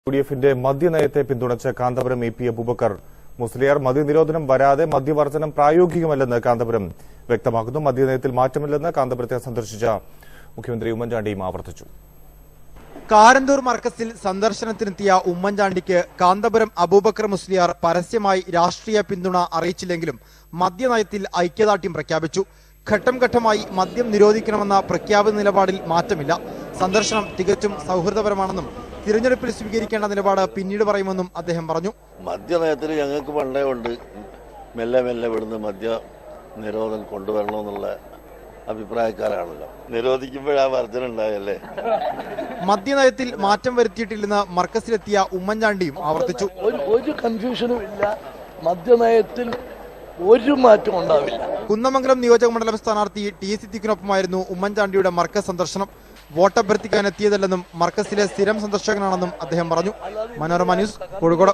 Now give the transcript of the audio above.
യുഡിഎഫിന്റെ മദ്യനയത്തെ പിന്തുണച്ച Kanthapuram A P Abubakar Musliyar മദ്യനിരോധനം വരാതെ മദ്യവർജനം പ്രായോഗികമല്ലെന്ന് കാന്തപുരം വ്യക്തമാക്കുന്നു. മദ്യനയത്തിൽ മാറ്റമില്ലെന്ന് കാന്തപുരത്തെ സന്ദർശിച്ച മുഖ്യമന്ത്രി ഉമ്മൻചാണ്ടിയും ആവർത്തിച്ചു. കാരന്തൂർ മർക്കസിൽ സന്ദർശനത്തിനെത്തിയ ഉമ്മൻചാണ്ടിക്ക് കാന്തപുരം അബൂബക്കർ മുസ്ലിയാർ പരസ്യമായി രാഷ്ട്രീയ പിന്തുണ അറിയിച്ചില്ലെങ്കിലും മദ്യനയത്തിൽ ഐക്യദാർഢ്യം പ്രഖ്യാപിച്ചു. ഘട്ടം ഘട്ടമായി മദ്യം നിരോധിക്കണമെന്ന പ്രഖ്യാപിത നിലപാടിൽ മാറ്റമില്ല. സന്ദർശനം തികച്ചും സൗഹൃദപരമാണെന്നും തിരഞ്ഞെടുപ്പിൽ സ്വീകരിക്കേണ്ട നിലപാട് പിന്നീട് പറയുമെന്നും അദ്ദേഹം പറഞ്ഞു. മദ്യനയത്തിൽ ഞങ്ങൾക്ക് പണ്ടേ ഉണ്ട്, മെല്ലെ മെല്ലെ ഇവിടുന്ന് മദ്യ നിരോധനം കൊണ്ടുവരണമെന്നുള്ള അഭിപ്രായക്കാരാണല്ലോ. നിരോധിക്കുമ്പോഴാ വർധന ഉണ്ടായല്ലേ. മദ്യനയത്തിൽ മാറ്റം വരുത്തിയിട്ടില്ലെന്ന് മർക്കസിലെത്തിയ ഉമ്മൻചാണ്ടിയും ആവർത്തിച്ചു. ഒരു കൺഫ്യൂഷനും ഇല്ല, മദ്യനയത്തിൽ ഒരു മാറ്റം ഉണ്ടാവില്ല. കുന്നമംഗലം നിയോജക മണ്ഡലം സ്ഥാനാർത്ഥി ടി സിദ്ദിഖിനൊപ്പമായിരുന്നു ഉമ്മൻചാണ്ടിയുടെ മർക്കസ് സന്ദർശനം. വോട്ടഭ്യർത്ഥിക്കാൻ എത്തിയതല്ലെന്നും മർക്കസിലെ സ്ഥിരം സന്ദർശകനാണെന്നും അദ്ദേഹം പറഞ്ഞു. മനോരമ ന്യൂസ്, കോഴിക്കോട്.